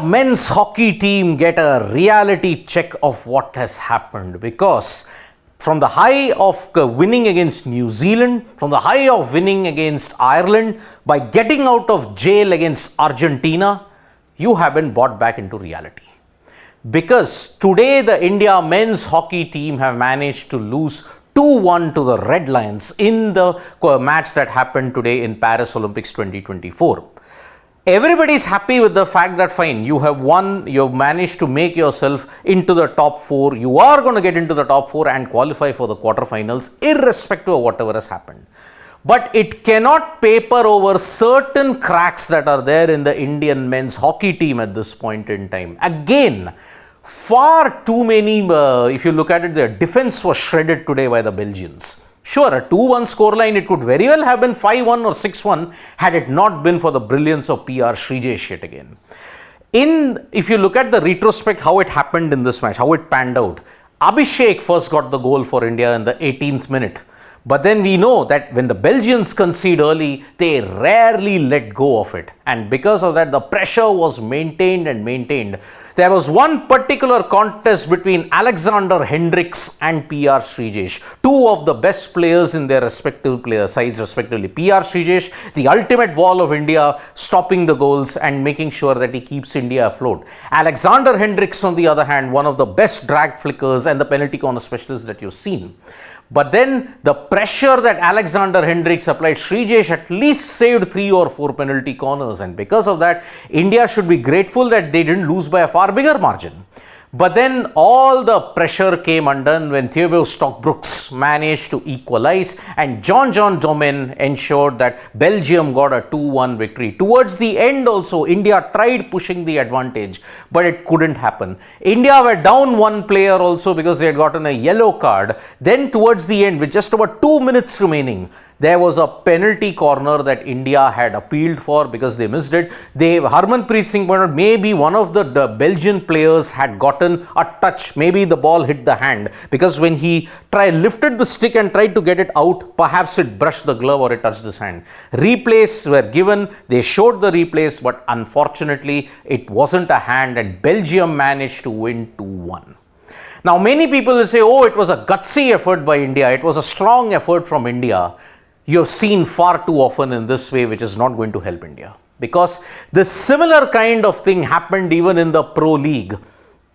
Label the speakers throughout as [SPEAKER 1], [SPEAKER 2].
[SPEAKER 1] men's hockey team get a reality check of what has happened, because from the high of winning against New Zealand, from the high of winning against Ireland, by getting out of jail against Argentina, you have been brought back into reality. Because today the India men's hockey team have managed to lose 2-1 to the Red Lions in the match that happened today in Paris Olympics 2024. Everybody is happy with the fact that fine, you have won, you have managed to make yourself into the top 4, you are going to get into the top 4 and qualify for the quarterfinals irrespective of whatever has happened. But it cannot paper over certain cracks that are there in the Indian men's hockey team at this point in time. Again, far too many, if you look at it, their defense was shredded today by the Belgians. Sure, a 2-1 scoreline, it could very well have been 5-1 or 6-1 had it not been for the brilliance of PR Srijesh yet again. If you look at the retrospect, how it happened in this match, how it panned out, Abhishek first got the goal for India in the 18th minute. But then we know that when the Belgians concede early, they rarely let go of it. And because of that, the pressure was maintained and maintained. There was one particular contest between Alexander Hendricks and PR Srijesh, two of the best players in their respective sides respectively. PR Srijesh, the ultimate wall of India, stopping the goals and making sure that he keeps India afloat. Alexander Hendricks, on the other hand, one of the best drag flickers and the penalty corner specialists that you've seen. But then the pressure that Alexander Hendricks applied, Srijesh at least saved 3 or 4 penalty corners, and because of that, India should be grateful that they didn't lose by a far bigger margin. But then all the pressure came undone when Thibaut Stockbrooks managed to equalize, and John Domen ensured that Belgium got a 2-1 victory. Towards the end also, India tried pushing the advantage, but it couldn't happen. India were down one player also because they had gotten a yellow card. Then towards the end, with just about 2 minutes remaining, there was a penalty corner that India had appealed for because they missed it. Harmanpreet Singh pointed out maybe one of the Belgian players had gotten a touch. Maybe the ball hit the hand, because when he lifted the stick and tried to get it out, perhaps it brushed the glove or it touched his hand. Replays were given. They showed the replays, but unfortunately, it wasn't a hand, and Belgium managed to win 2-1. Now, many people will say, oh, it was a gutsy effort by India. It was a strong effort from India. You have seen far too often in this way, which is not going to help India, because the similar kind of thing happened even in the Pro League.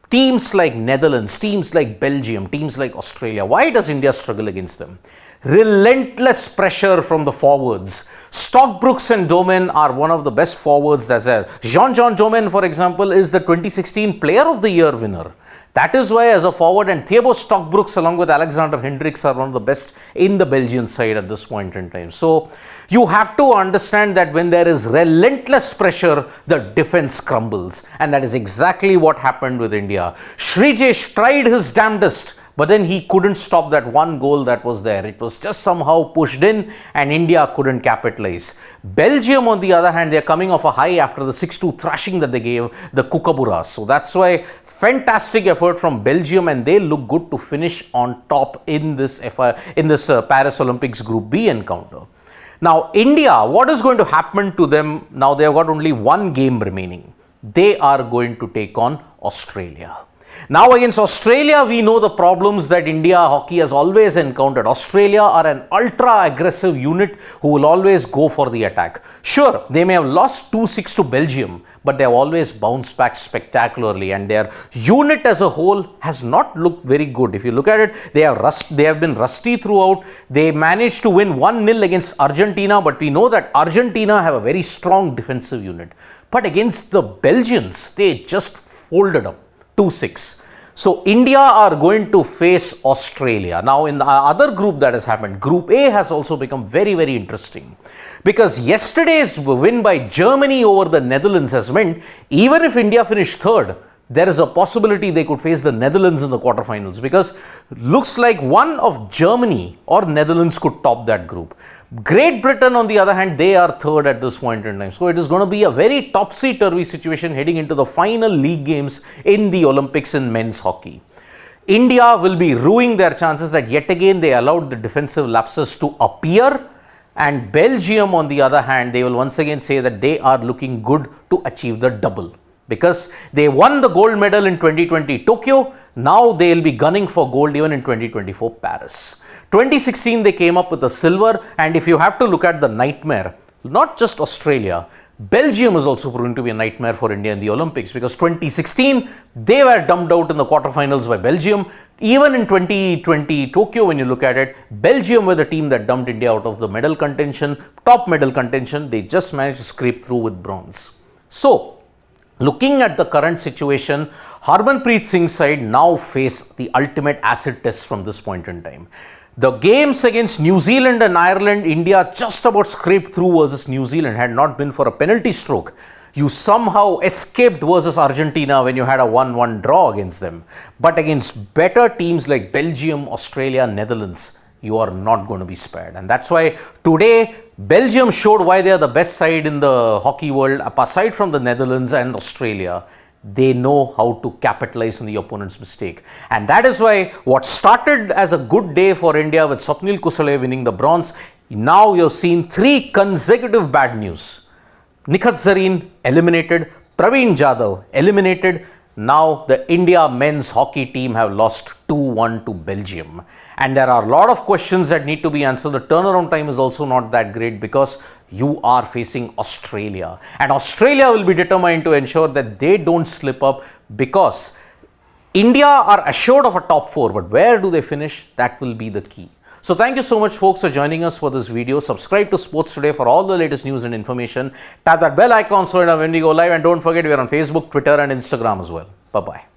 [SPEAKER 1] Teams like Netherlands, teams like Belgium, teams like Australia, why does India struggle against them? Relentless pressure from the forwards. Stockbrooks and Domen are one of the best forwards that's there. John Domen, for example, is the 2016 Player of the Year winner. That is why, as a forward, and Thibaut Stockbrooks along with Alexander Hendricks are one of the best in the Belgian side at this point in time. So you have to understand that when there is relentless pressure, the defense crumbles, and that is exactly what happened with India. Srijesh tried his damnedest, but then he couldn't stop that one goal that was there. It was just somehow pushed in, and India couldn't capitalize. Belgium, on the other hand, they're coming off a high after the 6-2 thrashing that they gave the Kookaburras. So that's why fantastic effort from Belgium, and they look good to finish on top in this Paris Olympics Group B encounter. Now, India, what is going to happen to them? Now, they have got only one game remaining. They are going to take on Australia. Now, against Australia, we know the problems that India hockey has always encountered. Australia are an ultra-aggressive unit who will always go for the attack. Sure, they may have lost 2-6 to Belgium, but they have always bounced back spectacularly, and their unit as a whole has not looked very good. If you look at it, they have been rusty throughout. They managed to win 1-0 against Argentina, but we know that Argentina have a very strong defensive unit. But against the Belgians, they just folded up 2-6. So India are going to face Australia. Now, in the other group that has happened, Group A has also become very, very interesting, because yesterday's win by Germany over the Netherlands has meant even if India finished third, there is a possibility they could face the Netherlands in the quarterfinals, because looks like one of Germany or Netherlands could top that group. Great Britain, on the other hand, they are third at this point in time. So it is going to be a very topsy-turvy situation heading into the final league games in the Olympics in men's hockey. India will be ruining their chances that yet again they allowed the defensive lapses to appear, and Belgium, on the other hand, they will once again say that they are looking good to achieve the double, because they won the gold medal in 2020 Tokyo. Now they will be gunning for gold even in 2024 Paris. 2016 they came up with the silver, and if you have to look at the nightmare, not just Australia, Belgium is also proven to be a nightmare for India in the Olympics, because 2016 they were dumped out in the quarterfinals by Belgium. Even in 2020 Tokyo, when you look at it, Belgium were the team that dumped India out of the medal contention, top medal contention. They just managed to scrape through with bronze. So, looking at the current situation, Harmanpreet Singh's side now face the ultimate acid test from this point in time. The games against New Zealand and Ireland, India just about scraped through versus New Zealand. Had not been for a penalty stroke, you somehow escaped versus Argentina when you had a 1-1 draw against them. But against better teams like Belgium, Australia, Netherlands, you are not going to be spared. And that's why today Belgium showed why they are the best side in the hockey world. Aside from the Netherlands and Australia, they know how to capitalize on the opponent's mistake. And that is why what started as a good day for India with Swapnil Kusale winning the bronze, now you've seen 3 consecutive bad news. Nikhat Zareen eliminated, Praveen Jadhav eliminated. Now the India men's hockey team have lost 2-1 to Belgium. And there are a lot of questions that need to be answered. The turnaround time is also not that great, because you are facing Australia. And Australia will be determined to ensure that they don't slip up, because India are assured of a top 4. But where do they finish? That will be the key. So thank you so much, folks, for joining us for this video. Subscribe to Sports Today for all the latest news and information. Tap that bell icon so you know when we go live. And don't forget, we are on Facebook, Twitter and Instagram as well. Bye-bye.